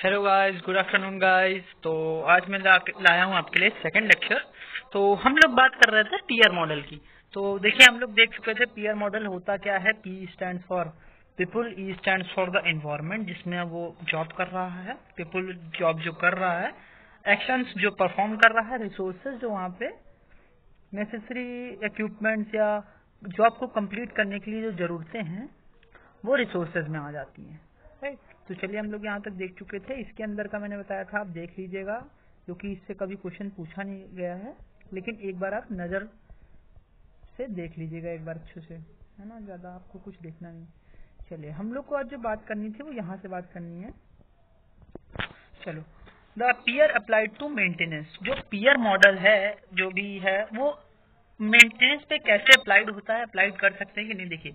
Hello guys, good afternoon guys. तो आज मैं लाया हूँ आपके लिए सेकंड लेक्चर। तो हम लोग बात कर रहे थे पीयर मॉडल की। तो देखिए, हम लोग देख चुके थे पीयर मॉडल होता क्या है। P stand for people, E stand for the environment, जिसमें वो जॉब कर रहा है। पीपल जॉब जो कर रहा है, एक्शंस जो परफॉर्म कर रहा है, रिसोर्सेज जो वहाँ पे नेसेसरी इक्विपमेंट्स या जॉब को कंप्लीट करने के लिए जो जरूरतें हैं वो रिसोर्सेज में आ जाती हैं। राइट। तो चलिए, हम लोग यहाँ तक देख चुके थे। इसके अंदर का मैंने बताया था, आप देख लीजिएगा, क्योंकि इससे कभी क्वेश्चन पूछा नहीं गया है, लेकिन एक बार आप नजर से देख लीजिएगा एक बार अच्छे से, है ना। ज्यादा आपको कुछ देखना नहीं। चलिए, हम लोग को आज जो बात करनी थी वो यहाँ से बात करनी है। चलो, the PEAR applied to maintenance. जो पीयर मॉडल है, जो भी है, वो मेंटेनेंस पे कैसे अप्लाइड होता है, अप्लाइड कर सकते हैं कि नहीं। देखिए,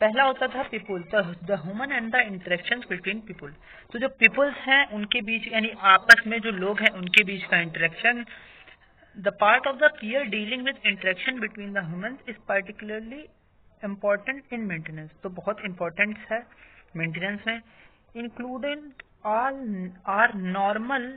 पहला होता था people, the human and the interactions between people. तो जो पीपल्स हैं उनके बीच, यानी आपस में जो लोग हैं उनके बीच का interaction. The part of the PEAR dealing with interaction between the human is particularly important in maintenance. तो बहुत इंपॉर्टेंट है मेंटेनेंस में। Included all are normal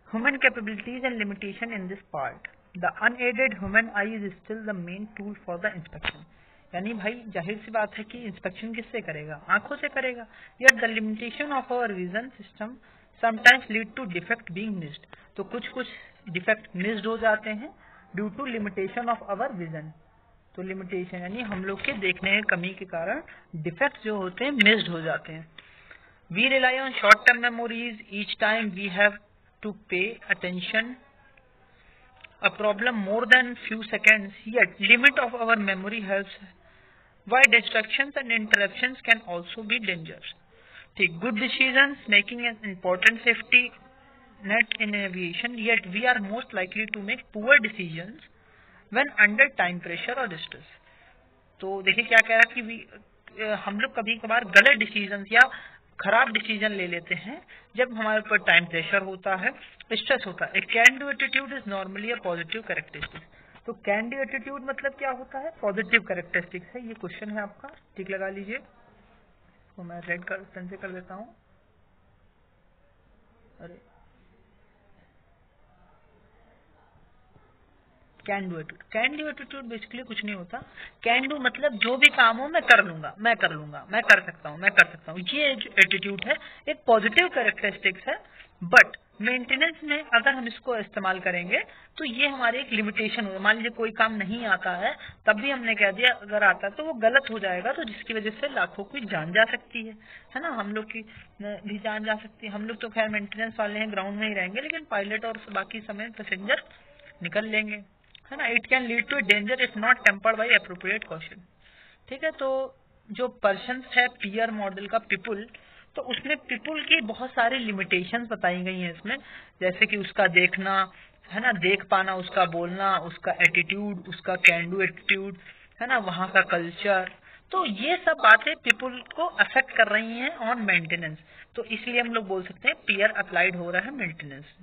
human capabilities and limitation in this part. The unaided human eye is still the main tool for the inspection. यानी भाई, जाहिर सी बात है कि इंस्पेक्शन किससे करेगा, आंखों से करेगा। Yet the limitation of our vision system sometimes lead to defect being missed. तो कुछ डिफेक्ट मिस्ड हो जाते हैं due to limitation of our vision. तो लिमिटेशन यानी हम लोग के देखने की कमी के कारण डिफेक्ट जो होते हैं मिस्ड हो जाते हैं। We rely on short-term memories each time we have to pay attention a problem more than few seconds, yet limit of our memory helps. Why distractions and interruptions can also be dangerous. Take good decisions making an important safety net in aviation, yet we are most likely to make poor decisions when under time pressure or stress. तो देखिए क्या कह रहा है कि हम लोग कभी कभार गलत डिसीजन या खराब डिसीजन ले लेते हैं जब हमारे ऊपर टाइम प्रेशर होता है, स्ट्रेस होता है। Can do attitude is normally a positive characteristic. तो कैन डू एटीट्यूड मतलब क्या होता है, पॉजिटिव कैरेक्टरिस्टिक है। ये क्वेश्चन है आपका, ठीक लगा लीजिए। तो मैं रेड पेन से कर देता हूँ। अरे, कैन डू एटीट्यूड बेसिकली कुछ नहीं होता। कैन डू मतलब जो भी काम हो मैं कर लूंगा, मैं कर सकता हूँ। ये जो एटीट्यूड है एक पॉजिटिव कैरेक्टरिस्टिक्स है। बट मेंटेनेंस में अगर हम इसको इस्तेमाल करेंगे तो ये हमारे एक लिमिटेशन हो। मान लीजिए कोई काम नहीं आता है, तब भी हमने कह दिया अगर आता है तो वो गलत हो जाएगा, तो जिसकी वजह से लाखों की जान जा सकती है ना। हम लोग की भी जान जा सकती है। हम लोग तो खैर मेंटेनेंस वाले हैं, ग्राउंड में ही रहेंगे, लेकिन पायलट और बाकी समय पैसेंजर निकल लेंगे, है ना। It can lead to danger if not tempered by appropriate caution. ठीक है। तो जो पर्सन है पीयर मॉडल का पीपुल, तो उसमें पीपुल की बहुत सारी लिमिटेशंस बताई गई हैं इसमें, जैसे कि उसका देखना, है ना, देख पाना, उसका बोलना, उसका एटीट्यूड, उसका कैन डू एटीट्यूड, है ना, वहाँ का कल्चर। तो ये सब बातें पीपुल को अफेक्ट कर रही हैं ऑन मेंटेनेंस। तो इसलिए हम लोग बोल सकते हैं पीयर अप्लाइड हो रहा है मेंटेनेंस।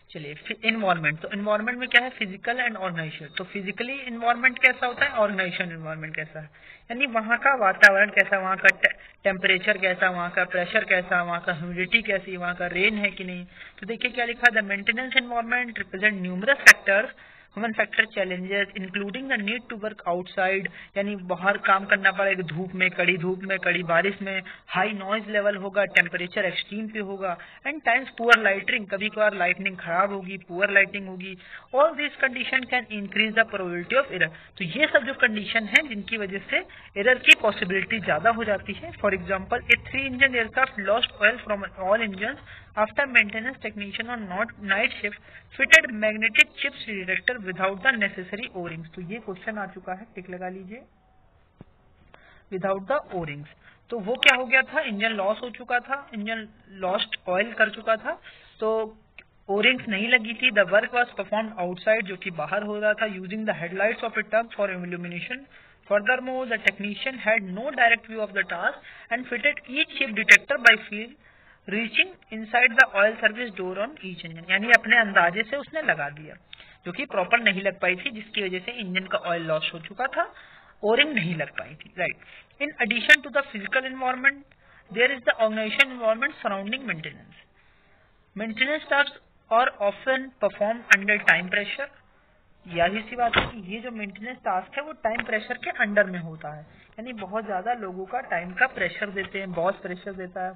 चलिए, इन्वायरमेंट। तो इन्वायरमेंट में क्या है, फिजिकल एंड ऑर्गेनाइजेशन। तो फिजिकली इन्वायरमेंट कैसा होता है, ऑर्गेनाइजेशन इन्वायरमेंट कैसा है, यानी वहाँ का वातावरण कैसा, वहाँ का टेम्परेचर कैसा, वहाँ का प्रेशर कैसा, वहाँ का ह्यूमिडिटी कैसी, वहाँ का रेन है कि नहीं। तो देखिए क्या लिखा है, the maintenance environment represent numerous factors, human factor challenges including the need to work outside, यानी बाहर काम करना पड़ेगा, धूप में, कड़ी बारिश में, हाई नॉइज लेवल होगा, टेम्परेचर एक्सट्रीम पे होगा, एंड टाइम्स पुअर लाइटिंग, कभी कभार लाइटनिंग खराब होगी, पुअर लाइटिंग होगी। All this condition can increase the probability of error. तो ये सब जो कंडीशन है जिनकी वजह से एरर की पॉसिबिलिटी ज्यादा हो जाती है। For example, a 3 engine aircraft lost oil from all engine after maintenance technician on night shift fitted magnetic chips detector without the necessary O rings. तो ये क्वेश्चन आ चुका है, टिक लगा लीजिए, विदाउट द ओरिंग्स। तो वो क्या हो गया था, इंजन लॉस हो चुका था, इंजन लॉस्ट ऑयल कर चुका था, तो ओरिंग्स नहीं लगी थी। The work was perform outside, जो कि बाहर हो रहा था, using the headlights of A tug for illumination. Furthermore, the technician had no direct view of the task and fitted each chip detector by feel, reaching inside the oil service door on each engine. यानी अपने अंदाजे से उसने लगा दिया, जो कि proper नहीं लग पाई थी, जिसकी वजह से इंजन का ऑयल लॉस हो चुका था, ओरिंग नहीं लग पाई थी। Right. In addition to the physical environment, there is the organisation environment surrounding maintenance. Maintenance task are often perform under time pressure. यही सी बात है कि ये जो मेंटेनेंस टास्क है वो टाइम प्रेशर के अंडर में होता है, यानी बहुत ज्यादा लोगों का टाइम का प्रेशर देते हैं, बॉस प्रेशर देता है।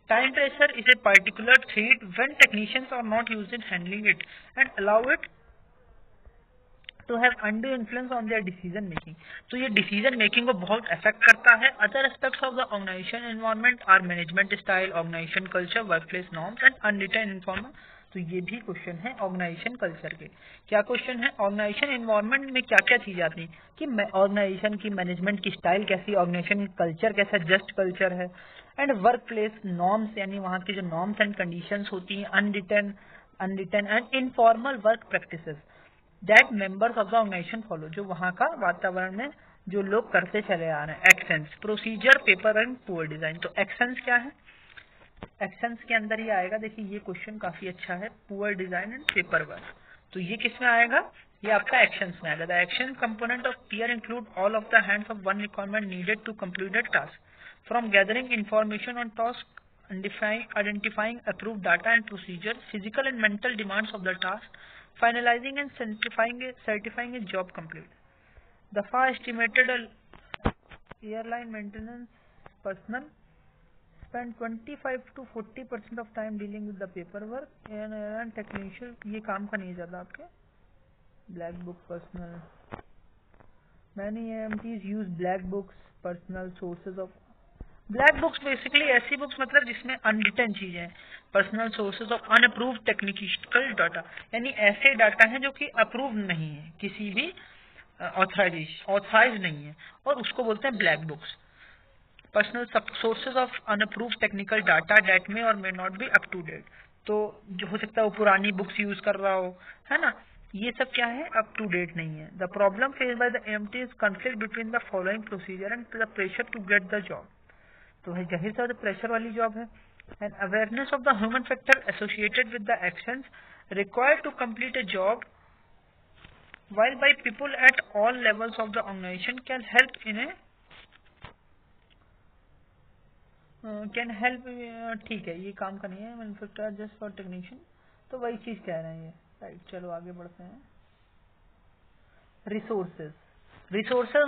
Time pressure is a particular threat when technicians are not used in handling it and allow it to have undue influence on their decision making. तो ये डिसीजन मेकिंग को बहुत affect करता है। Other aspects of the organisation environment are management style, organisation culture, workplace norms and unwritten information. तो ये भी question है ऑर्गेनाइजेशन कल्चर के। क्या क्वेश्चन है? ऑर्गेनाइजेशन एनवायरनमेंट में क्या क्या चीज आती है कि ऑर्गेनाइजेशन की मैनेजमेंट की स्टाइल कैसी, ऑर्गेनाइजेशन कल्चर कैसा, जस्ट कल्चर है, एंड वर्क प्लेस नॉर्म्स यानी वहाँ की जो नॉर्म्स एंड कंडीशंस होती हैं, unwritten and informal work practices that members of the organisation follow, जो वहाँ का वातावरण में जो लोग करते चले आ रहे हैं। Actions, procedure, paper and poor design. तो एक्शंस क्या है? एक्शंस के अंदर ही आएगा। देखिए ये क्वेश्चन काफी अच्छा है, poor design and paper work. तो ये किस में आएगा? ये आपका एक्शंस में आएगा। The action component of PEAR include all of the hands of one requirement needed to complete the task, from gathering information on task, identifying approved data and procedure, physical and mental demands of the task, finalizing and certifying a job complete. The FA estimated airline maintenance personnel spend 25 to 40% of time dealing with the paperwork and airline technician। ये काम का नहीं ज्यादा आपके। Black book personnel, many AMTs use black books personal sources of। Black books basically ऐसी books मतलब जिसमें unwritten चीजें, personal sources of unapproved technical data, यानी ऐसे डाटा हैं जो कि अप्रूव नहीं है, किसी भी ऑथराइज नहीं है, और उसको बोलते हैं black books. Personal sources of unapproved technical data that में और may not be up to date. तो जो हो सकता है वो पुरानी बुक्स यूज कर रहा हो, है ना, ये सब क्या है? अप टू डेट नहीं है। The problem face by the AMT is conflict between the following procedure and the pressure to get the job. तो है जाहिर सा प्रेशर वाली जॉब है। And awareness of the human factor associated with the actions required to complete a job while by people at all levels of the organization can help ठीक है, ये काम का नहीं है, मैन्युफैक्चर जस्ट फॉर टेक्नीशियन। तो वही चीज कह रहे हैं ये। राइट, चलो आगे बढ़ते हैं। रिसोर्सेज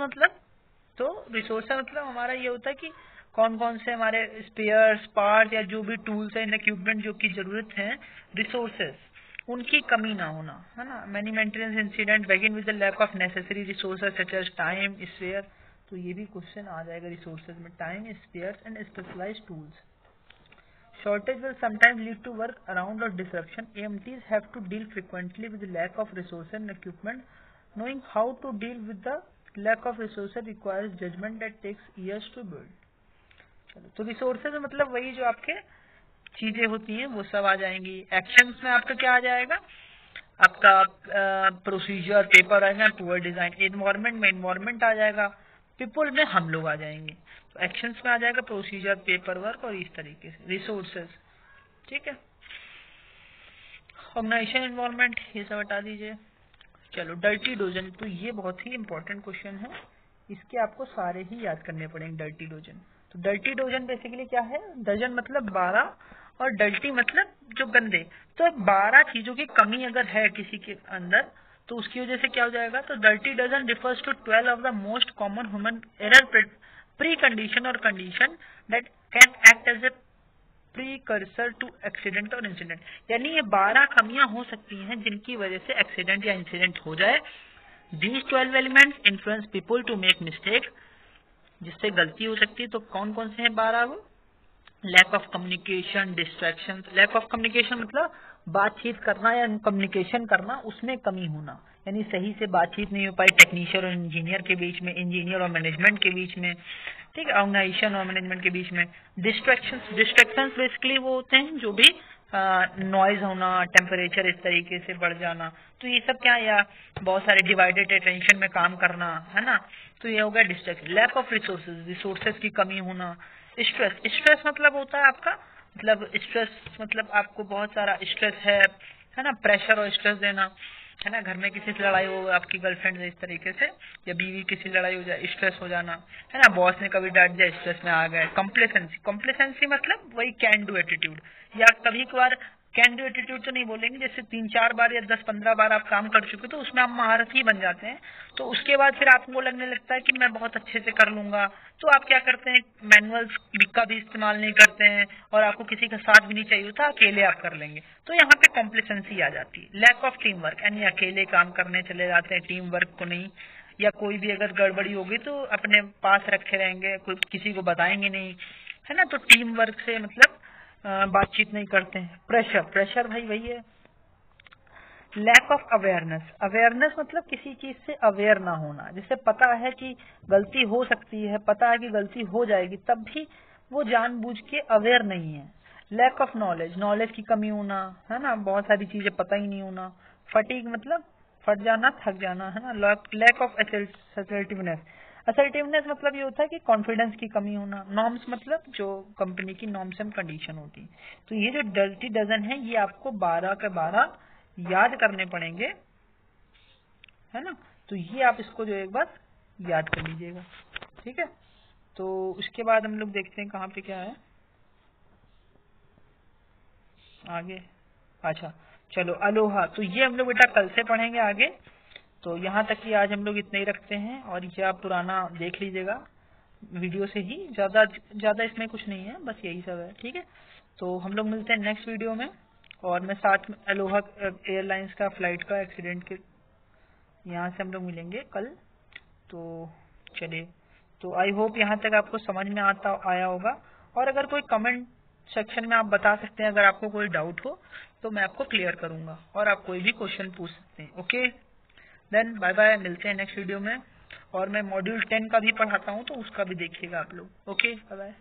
मतलब हमारा ये होता है कि कौन कौन से हमारे स्पेयर्स, पार्ट या जो भी टूल्स एंड इक्विपमेंट जो की जरूरत है, रिसोर्सेज उनकी कमी ना होना, है ना। Many maintenance incident begin with the lack of necessary resources such as time, spare. तो ये भी क्वेश्चन आ जाएगा रिसोर्सेज में, time, spares and specialised tools. Shortage will sometimes lead to work around or disruption. AMTs have to deal frequently with the lack of resources and equipment. Knowing how to deal with the lack of resources requires judgment that takes years to build. चलो, तो resources मतलब वही जो आपके चीजें होती हैं वो सब आ जाएंगी। एक्शंस में आपका क्या आ जाएगा? आपका प्रोसीजर, पेपर आएगा, पुअर डिजाइन। एनवायरमेंट में एनवायरमेंट आ जाएगा, पीपल में हम लोग आ जाएंगे। तो एक्शंस में आ जाएगा प्रोसीजर, पेपर वर्क और इस तरीके से रिसोर्सेज। ठीक है, ऑर्गेनाइजेशन एनवायरमेंट ये सब हटा दीजिए। चलो, डर्टी डोजन, तो ये बहुत ही इंपॉर्टेंट क्वेश्चन है, इसके आपको सारे ही याद करने पड़ेंगे। डर्टी डोजन, तो डर्टी डोजन बेसिकली क्या है? डजन मतलब 12 और डर्टी मतलब जो गंदे। तो 12 चीजों की कमी अगर है किसी के अंदर तो उसकी वजह से क्या हो जाएगा? तो dirty dozen refers to 12 of the most common human error pre condition or condition that can act as a precursor to accident or incident. यानी ये 12 कमियां हो सकती हैं जिनकी वजह से एक्सीडेंट या इंसिडेंट हो जाए। These 12 elements influence people to make mistake, जिससे गलती हो सकती है। तो कौन कौन से हैं 12 वो? Lack of communication, distraction. Lack of communication मतलब बातचीत करना या कम्युनिकेशन करना, उसमें कमी होना, यानी सही से बातचीत नहीं हो पाई टेक्नीशियन और इंजीनियर के बीच में, इंजीनियर और मैनेजमेंट के बीच में, ठीक है, ऑर्गेनाइजेशन और मैनेजमेंट के बीच में। डिस्ट्रैक्शन बेसिकली वो होते हैं जो भी नॉइज होना, टेम्परेचर इस तरीके से बढ़ जाना, तो ये सब क्या, या बहुत सारे डिवाइडेड अटेंशन में काम करना, है ना, तो ये हो गया डिस्ट्रैक्शन। लैक ऑफ रिसोर्सेज की कमी होना। स्ट्रेस मतलब होता है आपका, मतलब स्ट्रेस मतलब आपको बहुत सारा स्ट्रेस है ना, प्रेशर और स्ट्रेस देना। है ना, घर में किसी से लड़ाई हो, आपकी गर्लफ्रेंड से इस तरीके से, या बीवी किसी लड़ाई हो जाए, स्ट्रेस हो जाना, है ना, बॉस ने कभी डांट दिया, स्ट्रेस में आ गए। कॉम्प्लेसेंसी, कॉम्प्लेसेंसी मतलब वही कैन डू एटीट्यूड, या कभी कभार कैन डू एटीट्यूड तो नहीं बोलेंगे, जैसे 3-4 बार या 10-15 बार आप काम कर चुके तो उसमें आप महारथी बन जाते हैं, तो उसके बाद फिर आपको लगने लगता है कि मैं बहुत अच्छे से कर लूंगा, तो आप क्या करते हैं, मैनुअल्स का भी इस्तेमाल नहीं करते हैं, और आपको किसी का साथ भी नहीं चाहिए होता, अकेले आप कर लेंगे, तो यहाँ पे कॉम्प्लेसेंसी आ जाती है। लैक ऑफ टीम वर्क, यानी अकेले काम करने चले जाते हैं, टीम वर्क को नहीं, या कोई भी अगर गड़बड़ी होगी तो अपने पास रखे रहेंगे, कोई किसी को बताएंगे नहीं, है ना, तो टीम वर्क से मतलब बातचीत नहीं करते हैं। प्रेशर, प्रेशर भाई वही है। लैक ऑफ अवेयरनेस, अवेयरनेस मतलब किसी चीज से अवेयर ना होना, जिसे पता है कि गलती हो सकती है, पता है कि गलती हो जाएगी, तब भी वो जानबूझ के अवेयर नहीं है। लैक ऑफ नॉलेज, नॉलेज की कमी होना, है ना, बहुत सारी चीजें पता ही नहीं होना। फटीग मतलब फट जाना, थक जाना, है ना। लैक ऑफ असर्टिवनेस, असर्टिवनेस मतलब ये होता है कि कॉन्फिडेंस की कमी होना। नॉर्म्स मतलब जो कंपनी की नॉर्म्स एंड कंडीशन होती है। तो ये जो डर्टी डजन है ये आपको 12 के 12 याद करने पड़ेंगे, है ना, तो ये आप इसको जो एक बार याद कर लीजिएगा, ठीक है। तो उसके बाद हम लोग देखते हैं कहाँ पे क्या है आगे। अच्छा चलो, अलोहा, तो ये हम लोग बेटा कल से पढ़ेंगे आगे, तो यहाँ तक कि आज हम लोग इतना ही रखते हैं, और ये आप पुराना देख लीजिएगा वीडियो से ही, ज्यादा ज्यादा इसमें कुछ नहीं है, बस यही सब है, ठीक है। तो हम लोग मिलते हैं नेक्स्ट वीडियो में, और मैं साथ में अलोहा एयरलाइंस का फ्लाइट का एक्सीडेंट के यहाँ से हम लोग मिलेंगे कल। तो चलिए, तो आई होप यहाँ तक आपको समझ में आया होगा, और अगर कोई कमेंट सेक्शन में आप बता सकते हैं, अगर आपको कोई डाउट हो तो मैं आपको क्लियर करूंगा, और आप कोई भी क्वेश्चन पूछ सकते हैं। ओके देन बाय बाय, मिलते हैं नेक्स्ट वीडियो में, और मैं मॉड्यूल 10 का भी पढ़ाता हूँ तो उसका भी देखिएगा आप लोग। Okay bye bye.